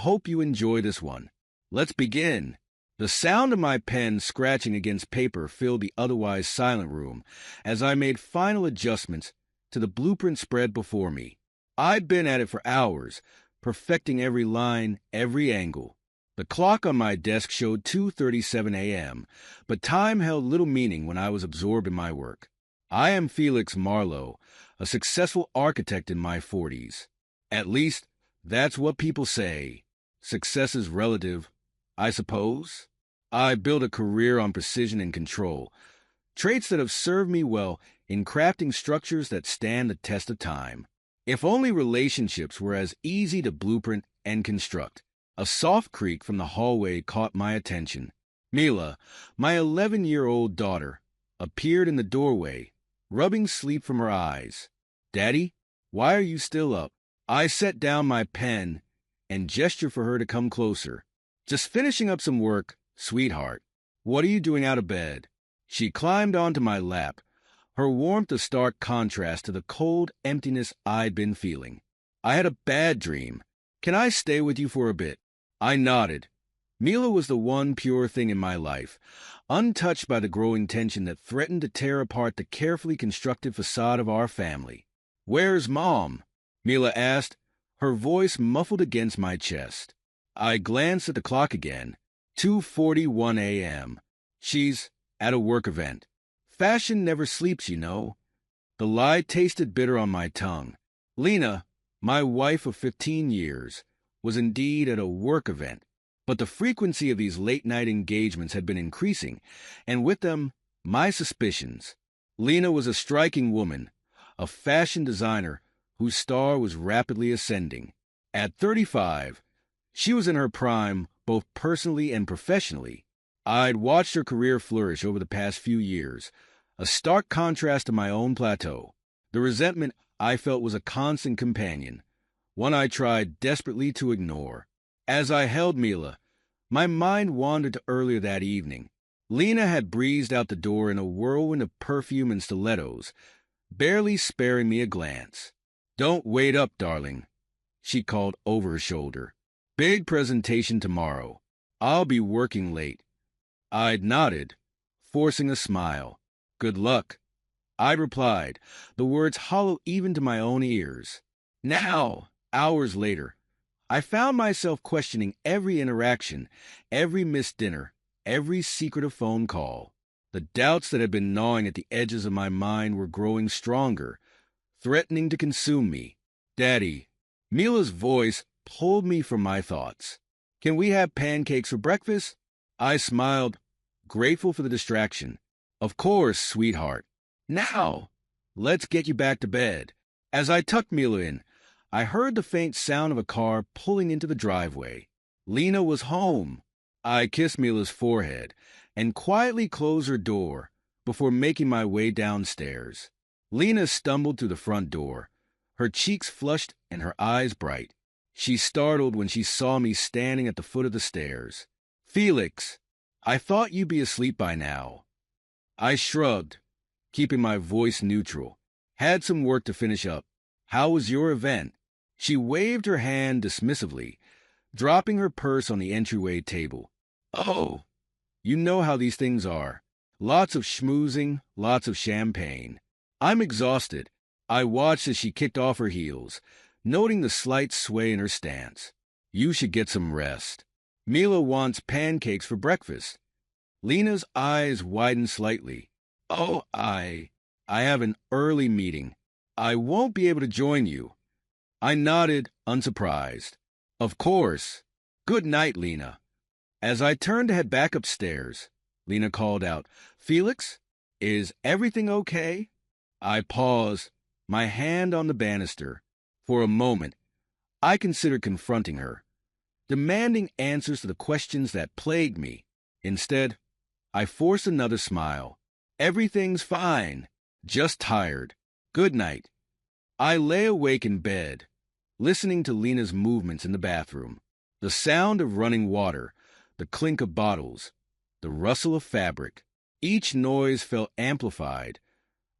Hope you enjoy this one. Let's begin. The sound of my pen scratching against paper filled the otherwise silent room as I made final adjustments to the blueprint spread before me. I'd been at it for hours, perfecting every line, every angle. The clock on my desk showed 2:37 a.m., but time held little meaning when I was absorbed in my work. I am Felix Marlowe, a successful architect in my 40s. At least, that's what people say. Success is relative, I suppose. I built a career on precision and control, traits that have served me well in crafting structures that stand the test of time. If only relationships were as easy to blueprint and construct. A soft creak from the hallway caught my attention. Mila, my 11-year-old daughter, appeared in the doorway, rubbing sleep from her eyes. "Daddy, why are you still up?" I set down my pen and gestured for her to come closer. "Just finishing up some work, sweetheart. What are you doing out of bed?" She climbed onto my lap, her warmth a stark contrast to the cold emptiness I'd been feeling. "I had a bad dream. Can I stay with you for a bit?" I nodded. Mila was the one pure thing in my life, untouched by the growing tension that threatened to tear apart the carefully constructed facade of our family. "Where's Mom?" Mila asked, her voice muffled against my chest. I glanced at the clock again. 2:41 a.m. "She's at a work event. Fashion never sleeps, you know." The lie tasted bitter on my tongue. Lena, my wife of 15 years, was indeed at a work event, but the frequency of these late-night engagements had been increasing, and with them, my suspicions. Lena was a striking woman, a fashion designer whose star was rapidly ascending. At 35, she was in her prime, both personally and professionally. I'd watched her career flourish over the past few years, a stark contrast to my own plateau. The resentment I felt was a constant companion, one I tried desperately to ignore. As I held Mila, my mind wandered to earlier that evening. Lena had breezed out the door in a whirlwind of perfume and stilettos, barely sparing me a glance. "Don't wait up, darling," she called over her shoulder. "Big presentation tomorrow. I'll be working late." I'd nodded, forcing a smile. "Good luck," I'd replied, the words hollow even to my own ears. Now, hours later, I found myself questioning every interaction, every missed dinner, every secretive phone call. The doubts that had been gnawing at the edges of my mind were growing stronger, threatening to consume me. "Daddy," Mila's voice pulled me from my thoughts. "Can we have pancakes for breakfast?" I smiled, grateful for the distraction. "Of course, sweetheart. Now, let's get you back to bed." As I tucked Mila in, I heard the faint sound of a car pulling into the driveway. Lena was home. I kissed Mila's forehead and quietly closed her door before making my way downstairs. Lena stumbled through the front door, her cheeks flushed and her eyes bright. She startled when she saw me standing at the foot of the stairs. "Felix, I thought you'd be asleep by now." I shrugged, keeping my voice neutral. "Had some work to finish up. How was your event?" She waved her hand dismissively, dropping her purse on the entryway table. "Oh, you know how these things are. Lots of schmoozing, lots of champagne." I'm exhausted. I watched as she kicked off her heels, noting the slight sway in her stance. "You should get some rest. Mila wants pancakes for breakfast." Lena's eyes widened slightly. "Oh, I have an early meeting. I won't be able to join you." I nodded, unsurprised. "Of course. Good night, Lena." As I turned to head back upstairs, Lena called out, "Felix, is everything okay?" I paused, my hand on the banister. For a moment, I considered confronting her, demanding answers to the questions that plagued me. Instead, I forced another smile. "Everything's fine. Just tired. Good night." I lay awake in bed, listening to Lena's movements in the bathroom. The sound of running water, the clink of bottles, the rustle of fabric. Each noise felt amplified,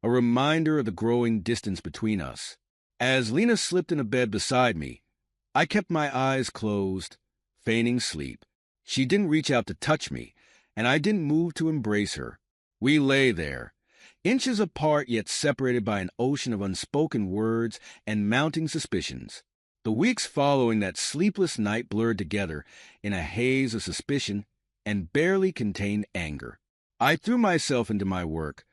a reminder of the growing distance between us. As Lena slipped into bed beside me, I kept my eyes closed, feigning sleep. She didn't reach out to touch me, and I didn't move to embrace her. We lay there, inches apart yet separated by an ocean of unspoken words and mounting suspicions. The weeks following that sleepless night blurred together in a haze of suspicion and barely contained anger. I threw myself into my work,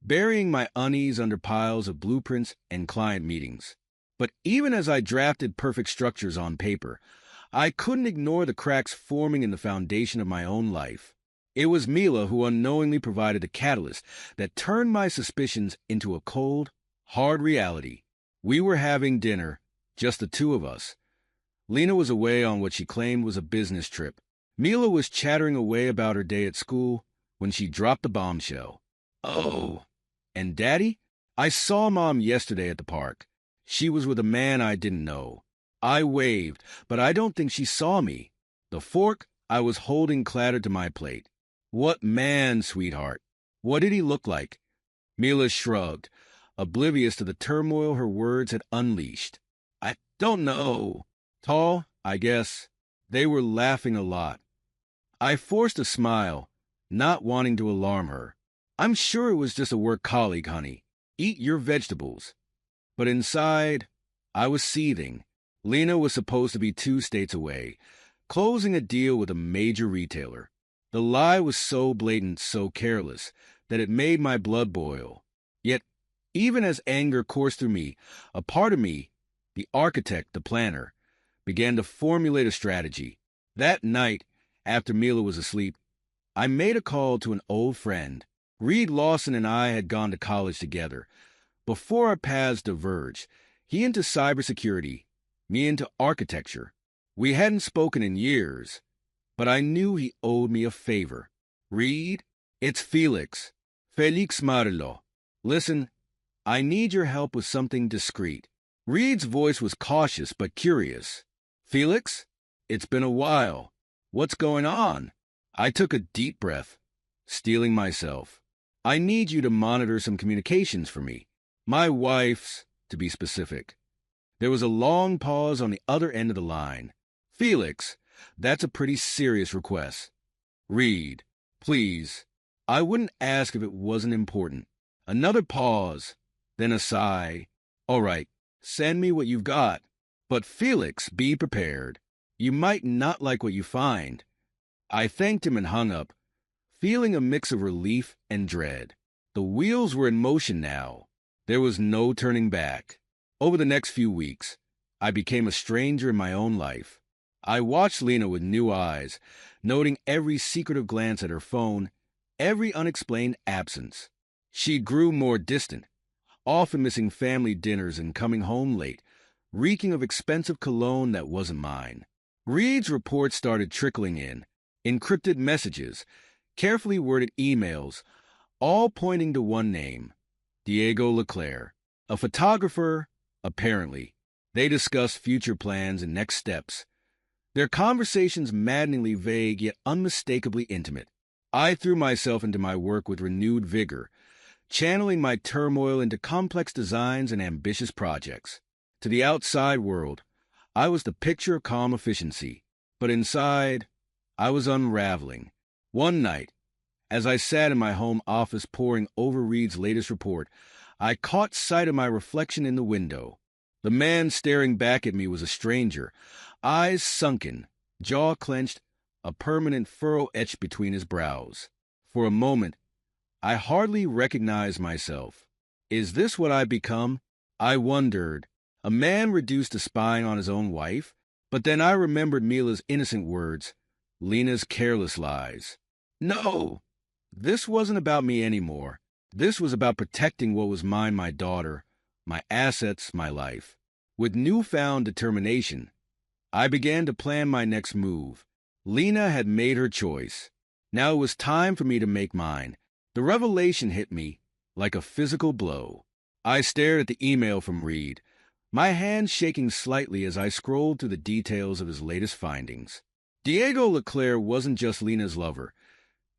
burying my unease under piles of blueprints and client meetings. But even as I drafted perfect structures on paper, I couldn't ignore the cracks forming in the foundation of my own life. It was Mila who unknowingly provided the catalyst that turned my suspicions into a cold, hard reality. We were having dinner, just the two of us. Lena was away on what she claimed was a business trip. Mila was chattering away about her day at school when she dropped the bombshell. Oh, and Daddy? I saw Mom yesterday at the park. She was with a man I didn't know. I waved, but I don't think she saw me. The fork I was holding clattered to my plate. What man, sweetheart? What did he look like? Mila shrugged, oblivious to the turmoil her words had unleashed. I don't know. Tall, I guess. They were laughing a lot. I forced a smile, not wanting to alarm her. I'm sure it was just a work colleague, honey. Eat your vegetables. But inside, I was seething. Lena was supposed to be 2 states away, closing a deal with a major retailer. The lie was so blatant, so careless, that it made my blood boil. Yet, even as anger coursed through me, a part of me, the architect, the planner, began to formulate a strategy. That night, after Mila was asleep, I made a call to an old friend. Reed Lawson and I had gone to college together. Before our paths diverged, he into cybersecurity, me into architecture. We hadn't spoken in years, but I knew he owed me a favor. Reed, it's Felix. Felix Marlo. Listen, I need your help with something discreet. Reed's voice was cautious but curious. Felix, it's been a while. What's going on? I took a deep breath, steeling myself. I need you to monitor some communications for me. My wife's, to be specific. There was a long pause on the other end of the line. Felix, that's a pretty serious request. Reed, please. I wouldn't ask if it wasn't important. Another pause, then a sigh. All right, send me what you've got. But Felix, be prepared. You might not like what you find. I thanked him and hung up, feeling a mix of relief and dread. The wheels were in motion now. There was no turning back. Over the next few weeks, I became a stranger in my own life. I watched Lena with new eyes, noting every secretive glance at her phone, every unexplained absence. She grew more distant, often missing family dinners and coming home late, reeking of expensive cologne that wasn't mine. Reed's reports started trickling in, encrypted messages, carefully worded emails, all pointing to one name, Diego Leclerc, a photographer, apparently. They discussed future plans and next steps, their conversations maddeningly vague yet unmistakably intimate. I threw myself into my work with renewed vigor, channeling my turmoil into complex designs and ambitious projects. To the outside world, I was the picture of calm efficiency, but inside, I was unraveling. One night, as I sat in my home office poring over Reed's latest report, I caught sight of my reflection in the window. The man staring back at me was a stranger, eyes sunken, jaw clenched, a permanent furrow etched between his brows. For a moment, I hardly recognized myself. Is this what I've become? I wondered. A man reduced to spying on his own wife? But then I remembered Mila's innocent words, Lena's careless lies. No, this wasn't about me anymore. This was about protecting what was mine, my daughter, my assets, my life. With newfound determination, I began to plan my next move. Lena had made her choice. Now it was time for me to make mine. The revelation hit me like a physical blow. I stared at the email from Reed, my hand shaking slightly as I scrolled through the details of his latest findings. Diego Leclerc wasn't just Lena's lover.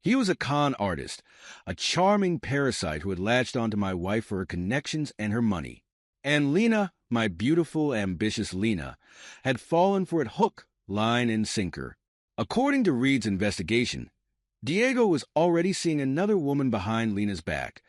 He was a con artist, a charming parasite who had latched onto my wife for her connections and her money. And Lena, my beautiful, ambitious Lena, had fallen for it hook, line, and sinker. According to Reed's investigation, Diego was already seeing another woman behind Lena's back,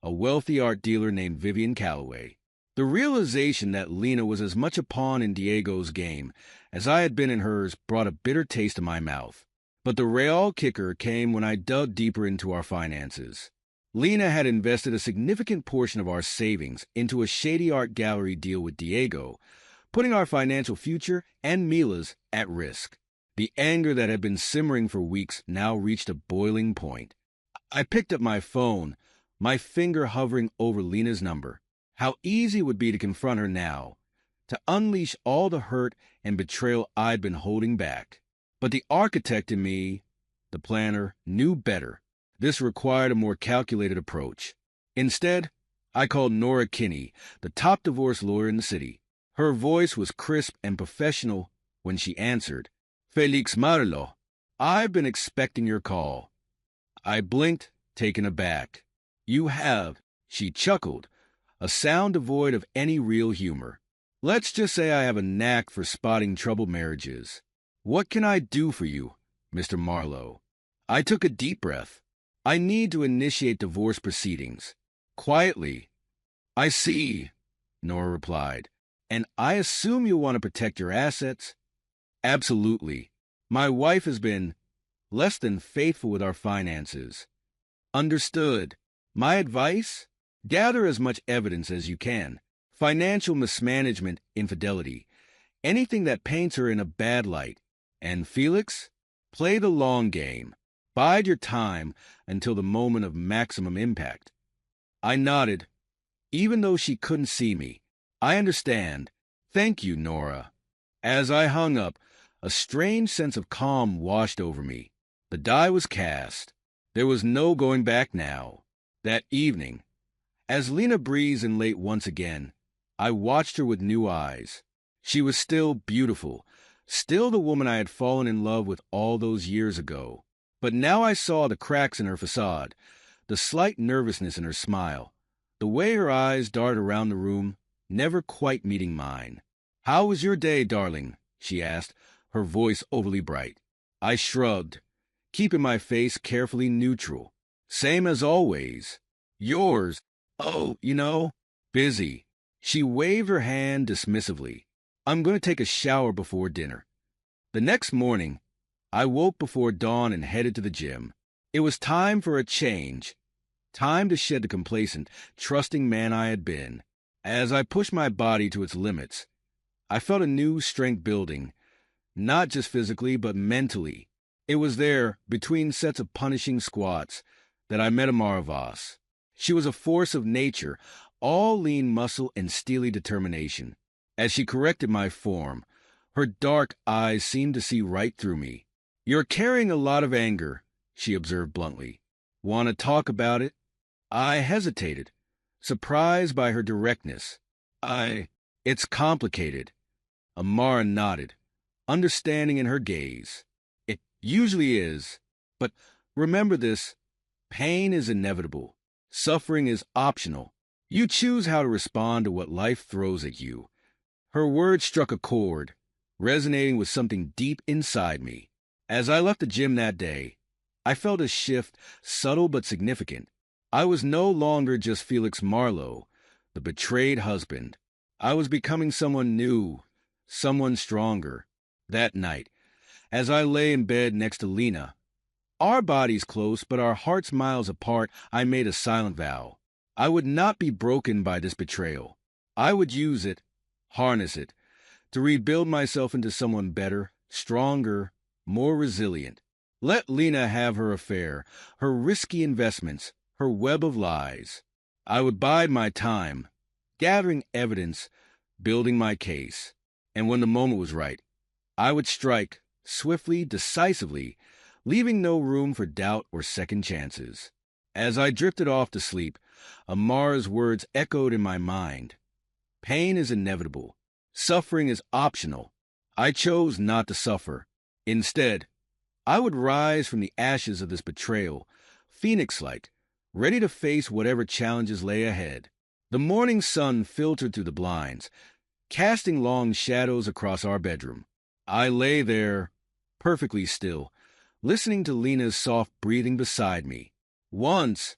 a wealthy art dealer named Vivian Calloway. The realization that Lena was as much a pawn in Diego's game as I had been in hers brought a bitter taste to my mouth. But the real kicker came when I dug deeper into our finances. Lena had invested a significant portion of our savings into a shady art gallery deal with Diego, putting our financial future and Mila's at risk. The anger that had been simmering for weeks now reached a boiling point. I picked up my phone, my finger hovering over Lena's number. How easy it would be to confront her now, to unleash all the hurt and betrayal I'd been holding back. But the architect in me, the planner, knew better. This required a more calculated approach. Instead, I called Nora Kinney, the top divorce lawyer in the city. Her voice was crisp and professional when she answered. Felix Marlo, I've been expecting your call. I blinked, taken aback. You have, she chuckled, a sound devoid of any real humor. Let's just say I have a knack for spotting troubled marriages. What can I do for you, Mr. Marlowe? I took a deep breath. I need to initiate divorce proceedings. Quietly. I see, Nora replied. And I assume you want to protect your assets? Absolutely. My wife has been less than faithful with our finances. Understood. My advice? Gather as much evidence as you can. Financial mismanagement, infidelity, anything that paints her in a bad light. And Felix, play the long game. Bide your time until the moment of maximum impact. I nodded, even though she couldn't see me. I understand. Thank you, Nora. As I hung up, a strange sense of calm washed over me. The die was cast. There was no going back now. That evening, as Lena breathed in late once again, I watched her with new eyes. She was still beautiful, still the woman I had fallen in love with all those years ago. But now I saw the cracks in her facade, the slight nervousness in her smile, the way her eyes darted around the room, never quite meeting mine. How was your day, darling? She asked, her voice overly bright. I shrugged, keeping my face carefully neutral. Same as always. Yours? Oh, busy. She waved her hand dismissively. I'm going to take a shower before dinner. The next morning, I woke before dawn and headed to the gym. It was time for a change. Time to shed the complacent, trusting man I had been. As I pushed my body to its limits, I felt a new strength building, not just physically, but mentally. It was there, between sets of punishing squats, that I met Amara Voss. She was a force of nature, all lean muscle and steely determination. As she corrected my form, her dark eyes seemed to see right through me. You're carrying a lot of anger, she observed bluntly. Want to talk about it? I hesitated, surprised by her directness. It's complicated. Amara nodded, understanding in her gaze. It usually is, but remember this, pain is inevitable. Suffering is optional. You choose how to respond to what life throws at you. Her words struck a chord, resonating with something deep inside me. As I left the gym that day, I felt a shift, subtle but significant. I was no longer just Felix Marlowe, the betrayed husband. I was becoming someone new, someone stronger. That night, as I lay in bed next to Lena, our bodies close but our hearts miles apart, I made a silent vow. I would not be broken by this betrayal. I would use it, harness it, to rebuild myself into someone better, stronger, more resilient. Let Lena have her affair, her risky investments, her web of lies. I would bide my time, gathering evidence, building my case. And when the moment was right, I would strike, swiftly, decisively, leaving no room for doubt or second chances. As I drifted off to sleep, Amara's words echoed in my mind. Pain is inevitable. Suffering is optional. I chose not to suffer. Instead, I would rise from the ashes of this betrayal, phoenix-like, ready to face whatever challenges lay ahead. The morning sun filtered through the blinds, casting long shadows across our bedroom. I lay there, perfectly still, listening to Lena's soft breathing beside me. Once,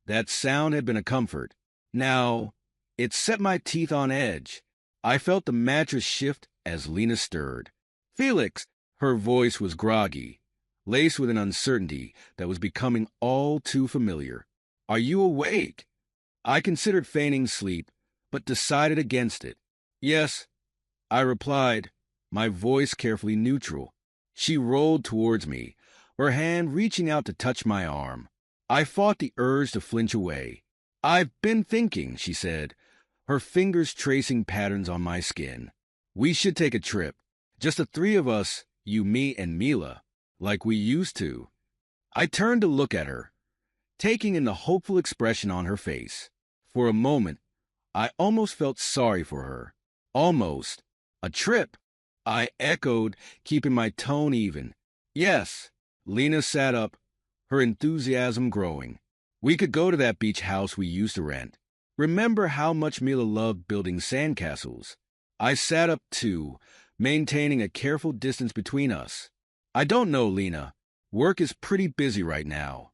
that sound had been a comfort. Now, it set my teeth on edge. I felt the mattress shift as Lena stirred. Felix! Her voice was groggy, laced with an uncertainty that was becoming all too familiar. Are you awake? I considered feigning sleep, but decided against it. Yes, I replied, my voice carefully neutral. She rolled towards me, her hand reaching out to touch my arm. I fought the urge to flinch away. I've been thinking, she said, her fingers tracing patterns on my skin. We should take a trip. Just the three of us, you, me, and Mila, like we used to. I turned to look at her, taking in the hopeful expression on her face. For a moment, I almost felt sorry for her. Almost. A trip? I echoed, keeping my tone even. Yes. Lena sat up, her enthusiasm growing. We could go to that beach house we used to rent. Remember how much Mila loved building sandcastles? I sat up too, maintaining a careful distance between us. I don't know, Lena. Work is pretty busy right now.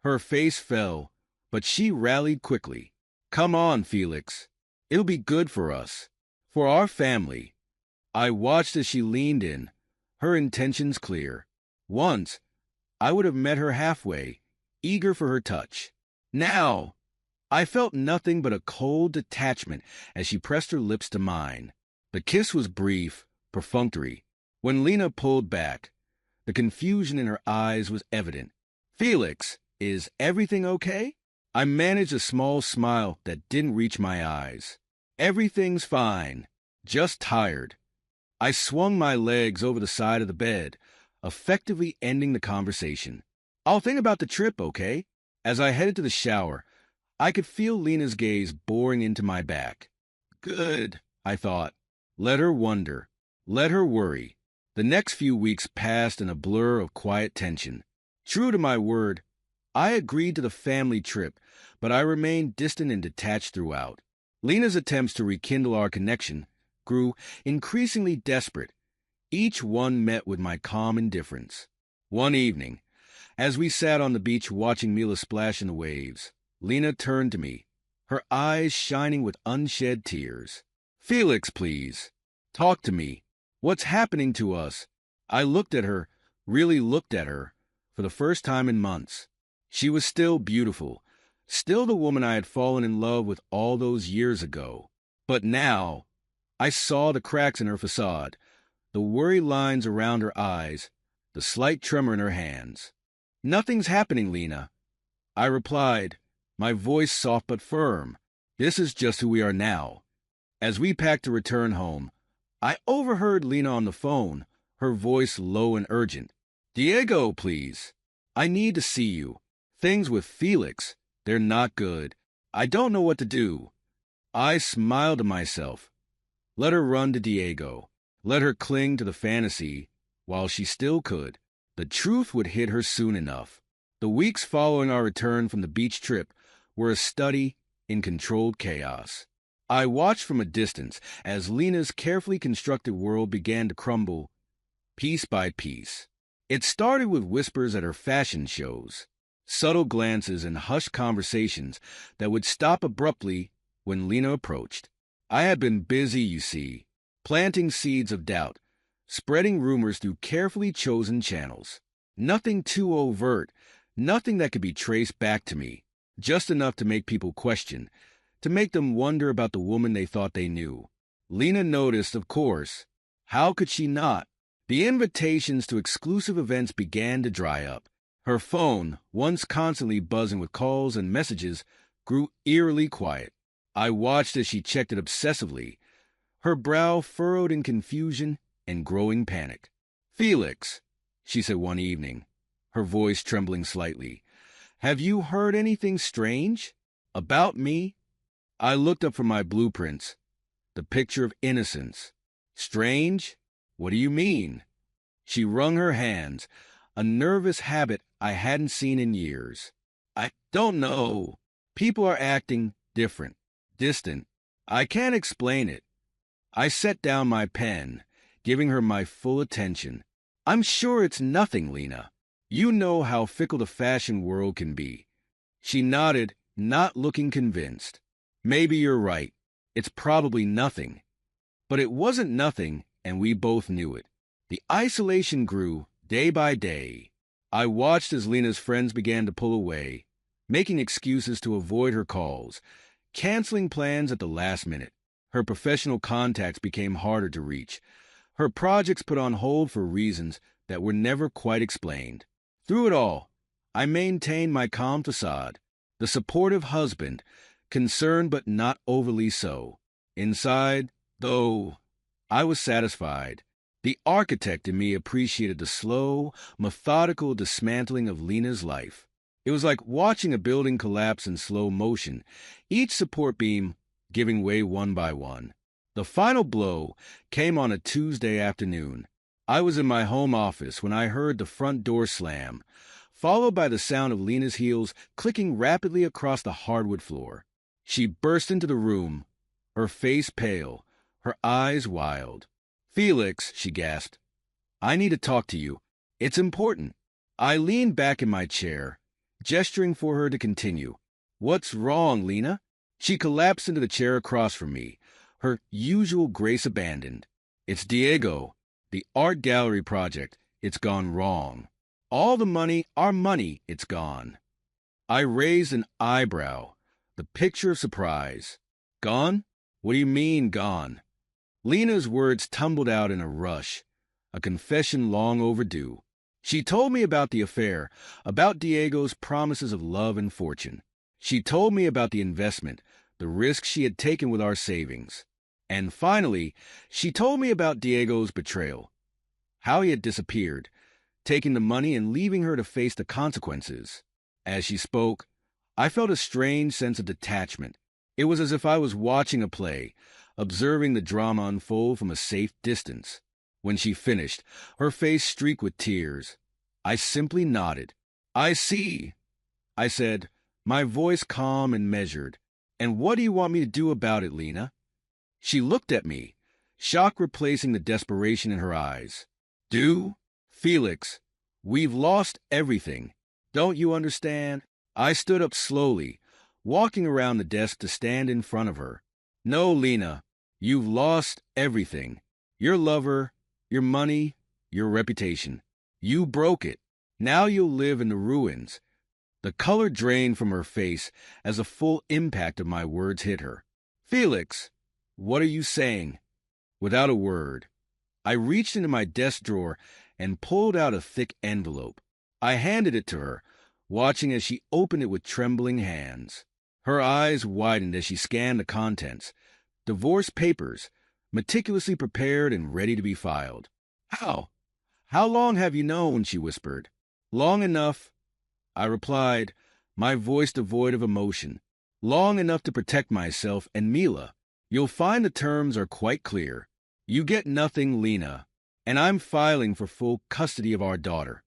Her face fell, but she rallied quickly. Come on, Felix. It'll be good for us. For our family. I watched as she leaned in, her intentions clear. Once, I would have met her halfway, eager for her touch. Now, I felt nothing but a cold detachment as she pressed her lips to mine. The kiss was brief, perfunctory. When Lena pulled back, the confusion in her eyes was evident. Felix, is everything okay? I managed a small smile that didn't reach my eyes. Everything's fine, just tired. I swung my legs over the side of the bed, effectively ending the conversation. I'll think about the trip, okay? As I headed to the shower, I could feel Lena's gaze boring into my back. Good, I thought. Let her wonder. Let her worry. The next few weeks passed in a blur of quiet tension. True to my word, I agreed to the family trip, but I remained distant and detached throughout. Lena's attempts to rekindle our connection grew increasingly desperate. Each one met with my calm indifference. One evening, as we sat on the beach watching Mila splash in the waves, Lena turned to me, her eyes shining with unshed tears. Felix, please. Talk to me. What's happening to us? I looked at her, really looked at her, for the first time in months. She was still beautiful, still the woman I had fallen in love with all those years ago. But now, I saw the cracks in her facade, the worry lines around her eyes, the slight tremor in her hands. Nothing's happening, Lena. I replied, my voice soft but firm. This is just who we are now. As we packed to return home, I overheard Lena on the phone, her voice low and urgent. Diego, please. I need to see you. Things with Felix, they're not good. I don't know what to do. I smiled to myself. Let her run to Diego. Let her cling to the fantasy while she still could. The truth would hit her soon enough. The weeks following our return from the beach trip were a study in controlled chaos. I watched from a distance as Lena's carefully constructed world began to crumble piece by piece. It started with whispers at her fashion shows, subtle glances and hushed conversations that would stop abruptly when Lena approached. I had been busy, you see, planting seeds of doubt, spreading rumors through carefully chosen channels. Nothing too overt, nothing that could be traced back to me, just enough to make people question, to make them wonder about the woman they thought they knew. Lena noticed, of course. How could she not? The invitations to exclusive events began to dry up. Her phone, once constantly buzzing with calls and messages, grew eerily quiet. I watched as she checked it obsessively, her brow furrowed in confusion and growing panic. Felix, she said one evening, her voice trembling slightly, have you heard anything strange? About me? I looked up from my blueprints, the picture of innocence. Strange? What do you mean? She wrung her hands, a nervous habit I hadn't seen in years. I don't know. People are acting different, distant. I can't explain it. I set down my pen, giving her my full attention. I'm sure it's nothing, Lena. You know how fickle the fashion world can be. She nodded, not looking convinced. Maybe you're right. It's probably nothing. But it wasn't nothing, and we both knew it. The isolation grew day by day. I watched as Lena's friends began to pull away, making excuses to avoid her calls, canceling plans at the last minute. Her professional contacts became harder to reach. Her projects put on hold for reasons that were never quite explained. Through it all, I maintained my calm facade, the supportive husband, concerned but not overly so. Inside, though, I was satisfied. The architect in me appreciated the slow, methodical dismantling of Lena's life. It was like watching a building collapse in slow motion, each support beam giving way one by one. The final blow came on a Tuesday afternoon. I was in my home office when I heard the front door slam, followed by the sound of Lena's heels clicking rapidly across the hardwood floor. She burst into the room, her face pale, her eyes wild. "Felix," she gasped, "I need to talk to you. It's important." I leaned back in my chair, gesturing for her to continue. "What's wrong, Lena?" She collapsed into the chair across from me, her usual grace abandoned. "It's Diego. The art gallery project. It's gone wrong. All the money, our money, it's gone." I raised an eyebrow, the picture of surprise. "Gone? What do you mean, gone?" Lena's words tumbled out in a rush, a confession long overdue. She told me about the affair, about Diego's promises of love and fortune. She told me about the investment, the risk she had taken with our savings. And finally, she told me about Diego's betrayal, how he had disappeared, taking the money and leaving her to face the consequences. As she spoke, I felt a strange sense of detachment. It was as if I was watching a play, observing the drama unfold from a safe distance. When she finished, her face streaked with tears. I simply nodded. "I see," I said, my voice calm and measured. "And what do you want me to do about it, Lena?" She looked at me, shock replacing the desperation in her eyes. "Do? Felix, we've lost everything. Don't you understand?" I stood up slowly, walking around the desk to stand in front of her. "No, Lena, you've lost everything. Your lover, your money, your reputation. You broke it. Now you'll live in the ruins." The color drained from her face as the full impact of my words hit her. "Felix, what are you saying?" Without a word, I reached into my desk drawer and pulled out a thick envelope. I handed it to her, watching as she opened it with trembling hands. Her eyes widened as she scanned the contents. Divorce papers, meticulously prepared and ready to be filed. "How? How long have you known?" she whispered. "Long enough," I replied, my voice devoid of emotion. "Long enough to protect myself and Mila. You'll find the terms are quite clear. You get nothing, Lena, and I'm filing for full custody of our daughter."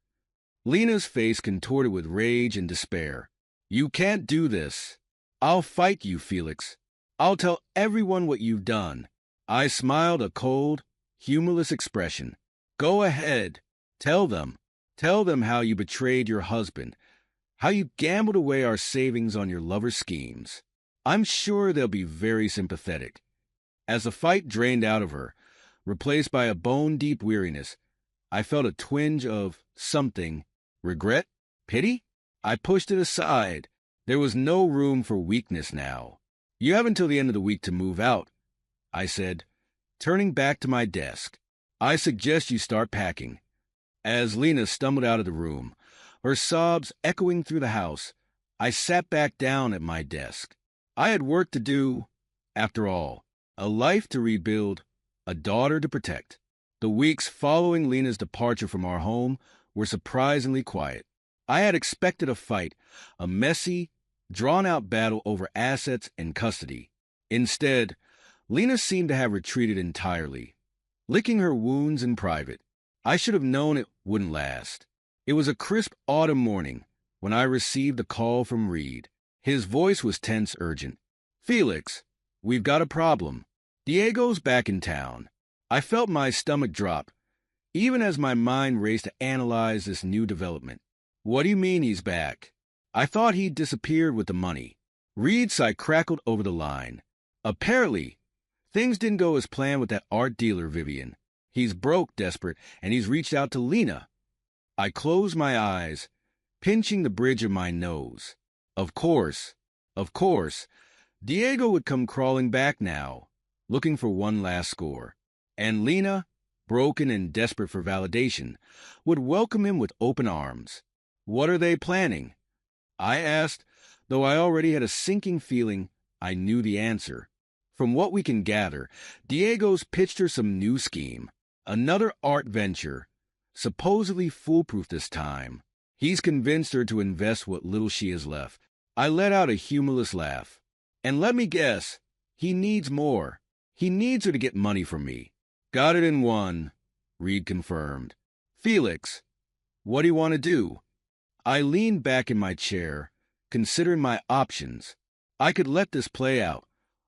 Lena's face contorted with rage and despair. "You can't do this. I'll fight you, Felix. I'll tell everyone what you've done." I smiled a cold, humorless expression. "Go ahead. Tell them. Tell them how you betrayed your husband, how you gambled away our savings on your lover's schemes. I'm sure they'll be very sympathetic." As the fight drained out of her, replaced by a bone-deep weariness, I felt a twinge of something. Regret? Pity? I pushed it aside. There was no room for weakness now. "You have until the end of the week to move out," I said, turning back to my desk. "I suggest you start packing." As Lena stumbled out of the room, her sobs echoing through the house, I sat back down at my desk. I had work to do, after all, a life to rebuild, a daughter to protect. The weeks following Lena's departure from our home were surprisingly quiet. I had expected a fight, a messy, drawn-out battle over assets and custody. Instead, Lena seemed to have retreated entirely, licking her wounds in private. I should have known it wouldn't last. It was a crisp autumn morning when I received a call from Reed. His voice was tense, urgent. "Felix, we've got a problem. Diego's back in town." I felt my stomach drop, even as my mind raced to analyze this new development. What do you mean he's back? I thought he'd disappeared with the money. Reed's sigh crackled over the line. Apparently, things didn't go as planned with that art dealer, Vivian. He's broke, desperate, and he's reached out to Lena. I closed my eyes, pinching the bridge of my nose. Of course, Diego would come crawling back now, looking for one last score. And Lena, broken and desperate for validation, would welcome him with open arms. What are they planning? I asked, though I already had a sinking feeling I knew the answer. From what we can gather, Diego's pitched her some new scheme, another art venture, supposedly foolproof this time. He's convinced her to invest what little she has left. I let out a humorless laugh. And let me guess, he needs more. He needs her to get money from me. Got it in one, Reed confirmed. Felix, what do you want to do? I leaned back in my chair, considering my options. I could let this play out,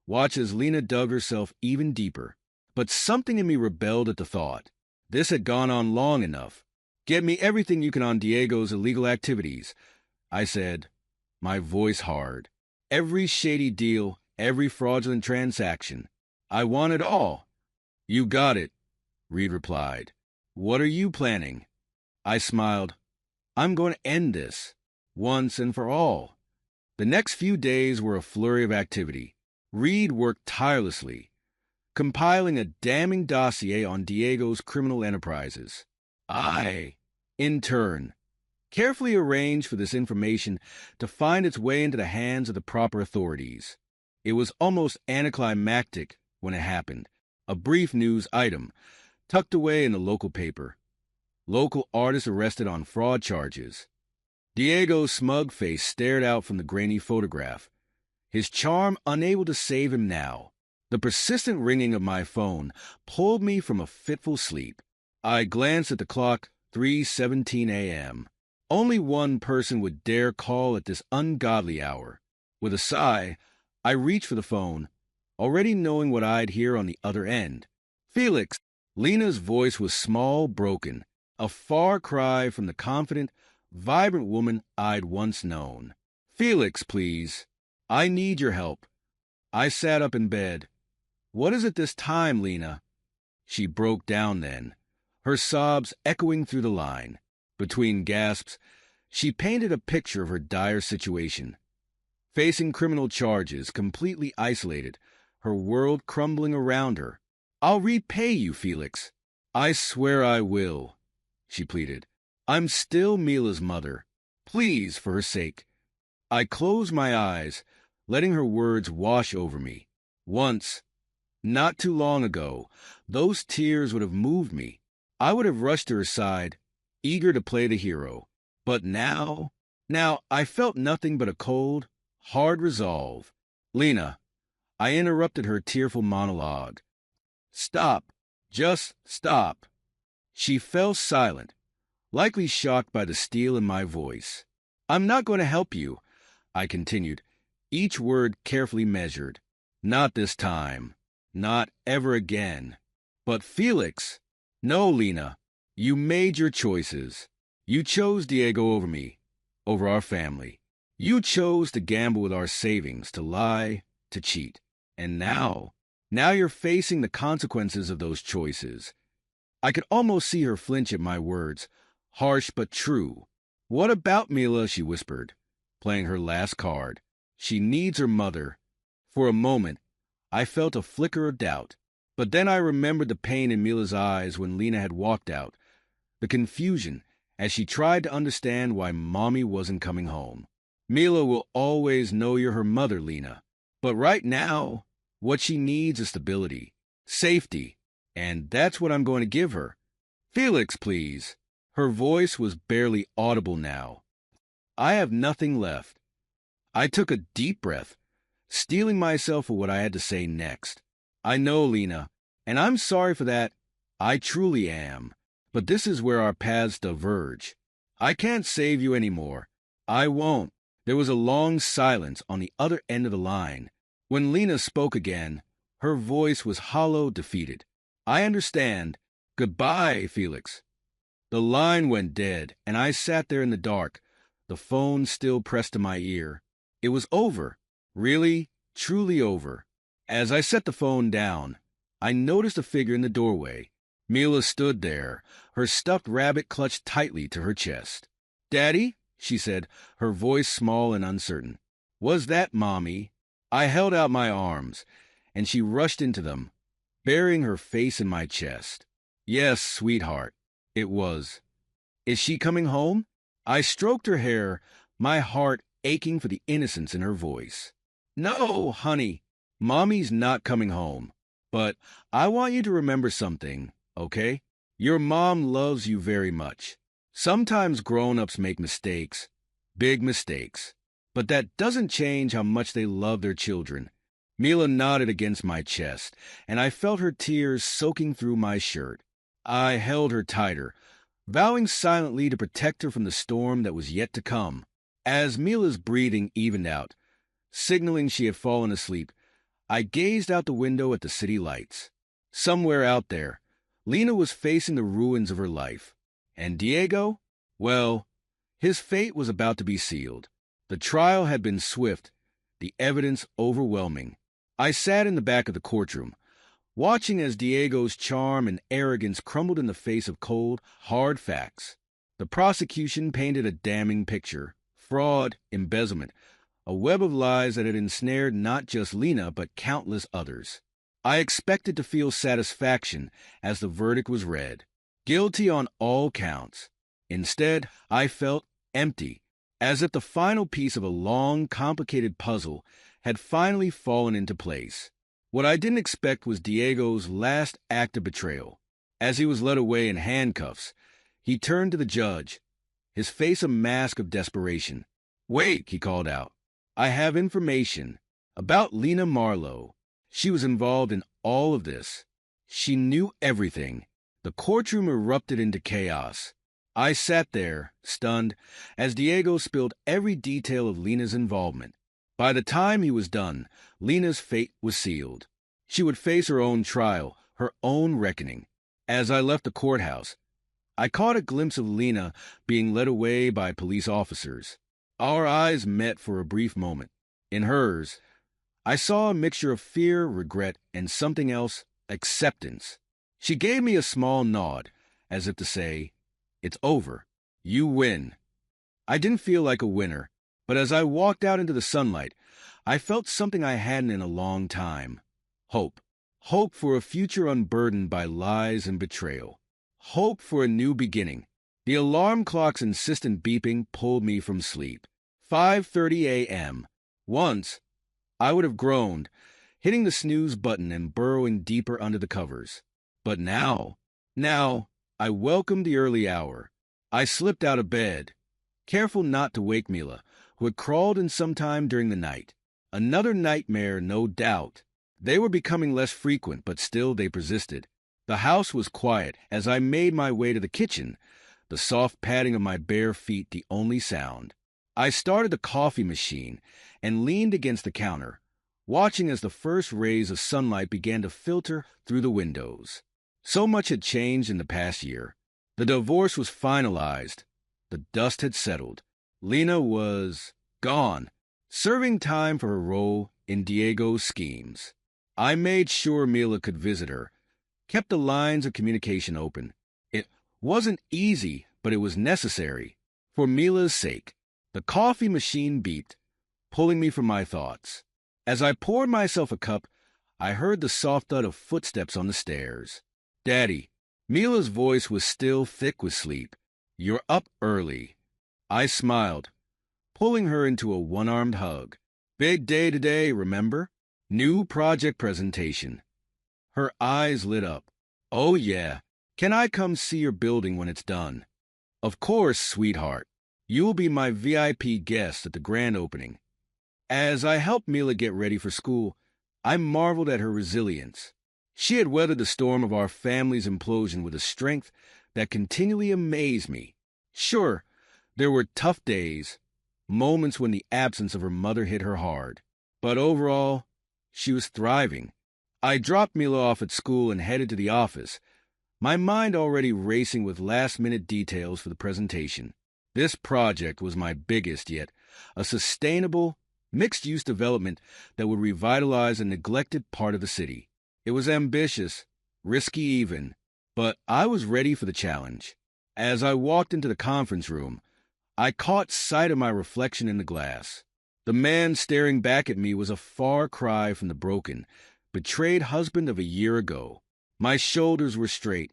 watch as Lena dug herself even deeper. But something in me rebelled at the thought. This had gone on long enough. Get me everything you can on Diego's illegal activities, I said, my voice hard. Every shady deal, every fraudulent transaction. I want it all. You got it, Reed replied. What are you planning? I smiled. I'm going to end this, once and for all. The next few days were a flurry of activity. Reed worked tirelessly, compiling a damning dossier on Diego's criminal enterprises. I, in turn, carefully arranged for this information to find its way into the hands of the proper authorities. It was almost anticlimactic when it happened, a brief news item, tucked away in the local paper. Local artist arrested on fraud charges. Diego's smug face stared out from the grainy photograph, his charm unable to save him now. The persistent ringing of my phone pulled me from a fitful sleep. I glanced at the clock, 3:17 a.m. Only one person would dare call at this ungodly hour. With a sigh, I reached for the phone, already knowing what I'd hear on the other end. Felix! Lena's voice was small, broken, a far cry from the confident, vibrant woman I'd once known. Felix, please. I need your help. I sat up in bed. What is it this time, Lena? She broke down then, her sobs echoing through the line. Between gasps, she painted a picture of her dire situation. Facing criminal charges, completely isolated, her world crumbling around her. I'll repay you, Felix. I swear I will, she pleaded. I'm still Mila's mother. Please, for her sake. I closed my eyes, letting her words wash over me. Once, not too long ago, those tears would have moved me. I would have rushed to her side, eager to play the hero. But now I felt nothing but a cold, hard resolve. Lena, I interrupted her tearful monologue. Stop. Just stop. She fell silent, likely shocked by the steel in my voice. I'm not going to help you, I continued, each word carefully measured. Not this time. Not ever again. But Felix. No, Lena. You made your choices. You chose Diego over me, over our family. You chose to gamble with our savings, to lie, to cheat. And now you're facing the consequences of those choices. I could almost see her flinch at my words, harsh but true. What about Mila, she whispered, playing her last card. She needs her mother. For a moment, I felt a flicker of doubt. But then I remembered the pain in Mila's eyes when Lena had walked out, the confusion as she tried to understand why Mommy wasn't coming home. Mila will always know you're her mother, Lena. But right now, what she needs is stability, safety, and that's what I'm going to give her. Felix, please. Her voice was barely audible now. I have nothing left. I took a deep breath, steeling myself for what I had to say next. I know, Lena, and I'm sorry for that. I truly am. But this is where our paths diverge. I can't save you anymore. I won't. There was a long silence on the other end of the line. When Lena spoke again, her voice was hollow, defeated. I understand. Goodbye, Felix. The line went dead, and I sat there in the dark, the phone still pressed to my ear. It was over. Really, truly over. As I set the phone down, I noticed a figure in the doorway. Mila stood there, her stuffed rabbit clutched tightly to her chest. "Daddy?" she said, her voice small and uncertain. "Was that Mommy?" I held out my arms, and she rushed into them, burying her face in my chest. "Yes, sweetheart, it was." "Is she coming home?" I stroked her hair, my heart aching for the innocence in her voice. "No, honey, Mommy's not coming home. But I want you to remember something, okay? Your mom loves you very much. Sometimes grown-ups make mistakes, big mistakes, but that doesn't change how much they love their children." Mila nodded against my chest, and I felt her tears soaking through my shirt. I held her tighter, vowing silently to protect her from the storm that was yet to come. As Mila's breathing evened out, signaling she had fallen asleep, I gazed out the window at the city lights. Somewhere out there, Lena was facing the ruins of her life. And Diego? Well, his fate was about to be sealed. The trial had been swift, the evidence overwhelming. I sat in the back of the courtroom, watching as Diego's charm and arrogance crumbled in the face of cold, hard facts. The prosecution painted a damning picture: fraud, embezzlement, a web of lies that had ensnared not just Lena but countless others. I expected to feel satisfaction as the verdict was read. Guilty on all counts. Instead, I felt empty, as if the final piece of a long, complicated puzzle had finally fallen into place. What I didn't expect was Diego's last act of betrayal. As he was led away in handcuffs, he turned to the judge, his face a mask of desperation. "Wait," he called out. "I have information about Lena Marlowe. She was involved in all of this. She knew everything." The courtroom erupted into chaos. I sat there, stunned, as Diego spilled every detail of Lena's involvement. By the time he was done, Lena's fate was sealed. She would face her own trial, her own reckoning. As I left the courthouse, I caught a glimpse of Lena being led away by police officers. Our eyes met for a brief moment. In hers, I saw a mixture of fear, regret, and something else: acceptance. She gave me a small nod, as if to say, "It's over. You win." I didn't feel like a winner, but as I walked out into the sunlight, I felt something I hadn't in a long time. Hope. Hope for a future unburdened by lies and betrayal. Hope for a new beginning. The alarm clock's insistent beeping pulled me from sleep. 5:30 a.m. Once, I would have groaned, hitting the snooze button and burrowing deeper under the covers. But now, I welcomed the early hour. I slipped out of bed, careful not to wake Mila, who had crawled in sometime during the night. Another nightmare, no doubt. They were becoming less frequent, but still they persisted. The house was quiet as I made my way to the kitchen, the soft padding of my bare feet the only sound. I started the coffee machine and leaned against the counter, watching as the first rays of sunlight began to filter through the windows. So much had changed in the past year. The divorce was finalized. The dust had settled. Lena was gone, serving time for her role in Diego's schemes. I made sure Mila could visit her, kept the lines of communication open. It wasn't easy, but it was necessary, for Mila's sake. The coffee machine beeped, pulling me from my thoughts. As I poured myself a cup, I heard the soft thud of footsteps on the stairs. "Daddy." Mila's voice was still thick with sleep. "You're up early." I smiled, pulling her into a one-armed hug. "Big day today, remember? New project presentation." Her eyes lit up. "Oh yeah. Can I come see your building when it's done?" "Of course, sweetheart. You will be my VIP guest at the grand opening." As I helped Mila get ready for school, I marveled at her resilience. She had weathered the storm of our family's implosion with a strength that continually amazed me. Sure, there were tough days, moments when the absence of her mother hit her hard. But overall, she was thriving. I dropped Mila off at school and headed to the office, my mind already racing with last-minute details for the presentation. This project was my biggest yet, a sustainable, mixed-use development that would revitalize a neglected part of the city. It was ambitious, risky even, but I was ready for the challenge. As I walked into the conference room, I caught sight of my reflection in the glass. The man staring back at me was a far cry from the broken, betrayed husband of a year ago. My shoulders were straight,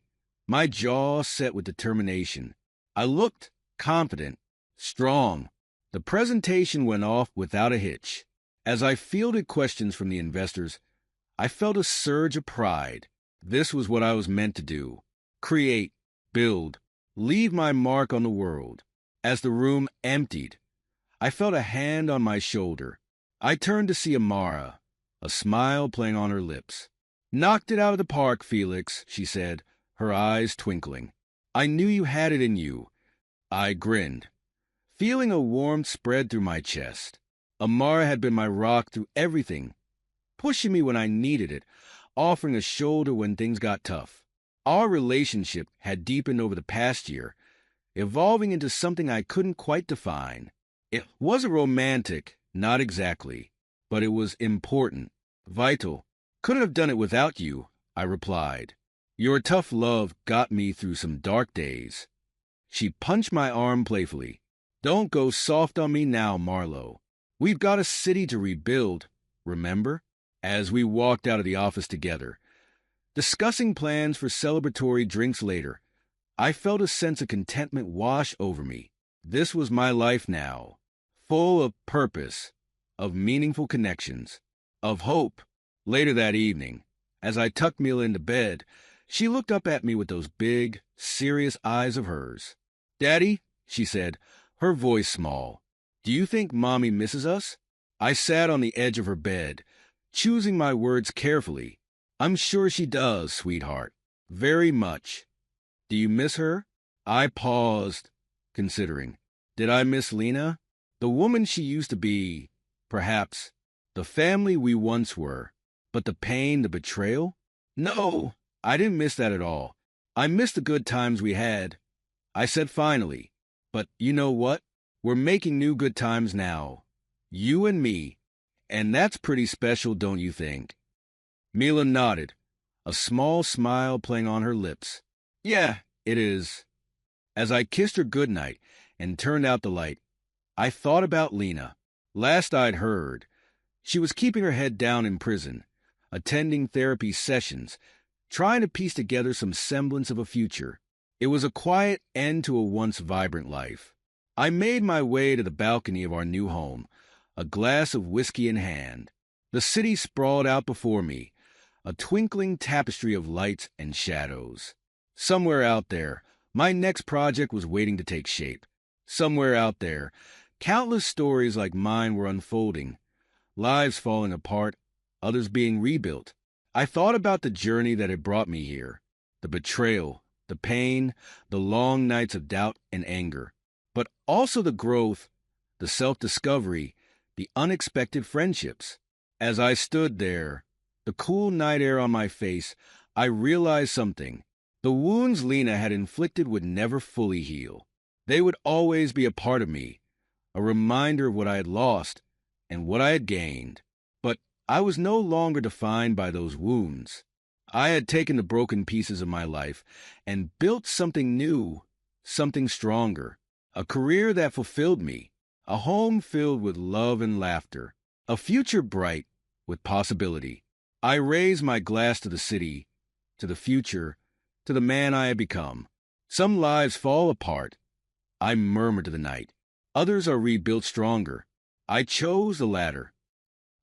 my jaw set with determination. I looked confident, strong. The presentation went off without a hitch. As I fielded questions from the investors, I felt a surge of pride. This was what I was meant to do: create, build, leave my mark on the world. As the room emptied, I felt a hand on my shoulder. I turned to see Amara, a smile playing on her lips. "Knocked it out of the park, Felix," she said, her eyes twinkling. "I knew you had it in you." I grinned, feeling a warmth spread through my chest. Amara had been my rock through everything, pushing me when I needed it, offering a shoulder when things got tough. Our relationship had deepened over the past year, evolving into something I couldn't quite define. It wasn't romantic, not exactly, but it was important, vital. "Couldn't have done it without you," I replied. "Your tough love got me through some dark days." She punched my arm playfully. "Don't go soft on me now, Marlowe. We've got a city to rebuild, remember?" As we walked out of the office together, discussing plans for celebratory drinks later, I felt a sense of contentment wash over me. This was my life now, full of purpose, of meaningful connections, of hope. Later that evening, as I tucked Mila into bed, she looked up at me with those big, serious eyes of hers. "Daddy," she said, her voice small, "do you think Mommy misses us?" I sat on the edge of her bed, choosing my words carefully. "I'm sure she does, sweetheart. Very much." "Do you miss her?" I paused, considering. Did I miss Lena? The woman she used to be? Perhaps. The family we once were. But the pain, the betrayal? No, I didn't miss that at all. I missed the good times we had. I said finally. But you know what? We're making new good times now. You and me. And that's pretty special, don't you think? Mila nodded, a small smile playing on her lips. "Yeah, it is." As I kissed her goodnight and turned out the light, I thought about Lena. Last I'd heard, she was keeping her head down in prison, attending therapy sessions, trying to piece together some semblance of a future. It was a quiet end to a once vibrant life. I made my way to the balcony of our new home, a glass of whiskey in hand. The city sprawled out before me, a twinkling tapestry of lights and shadows. Somewhere out there, my next project was waiting to take shape. Somewhere out there, countless stories like mine were unfolding, lives falling apart, others being rebuilt. I thought about the journey that had brought me here, the betrayal, the pain, the long nights of doubt and anger, but also the growth, the self-discovery, the unexpected friendships. As I stood there, the cool night air on my face, I realized something. The wounds Lena had inflicted would never fully heal. They would always be a part of me, a reminder of what I had lost and what I had gained. But I was no longer defined by those wounds. I had taken the broken pieces of my life and built something new, something stronger, a career that fulfilled me, a home filled with love and laughter, a future bright with possibility. I raised my glass to the city, to the future, to the man I had become. Some lives fall apart. I murmur to the night. Others are rebuilt stronger. I chose the latter.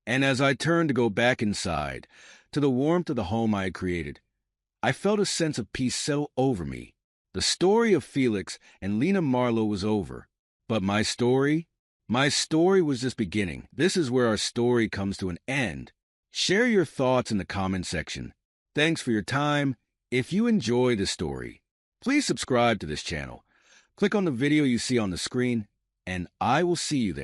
And as I turned to go back inside, to the warmth of the home I had created, I felt a sense of peace settle over me. The story of Felix and Lena Marlowe was over. But my story was just beginning. This is where our story comes to an end. Share your thoughts in the comment section. Thanks for your time. If you enjoy this story, please subscribe to this channel. Click on the video you see on the screen, and I will see you there.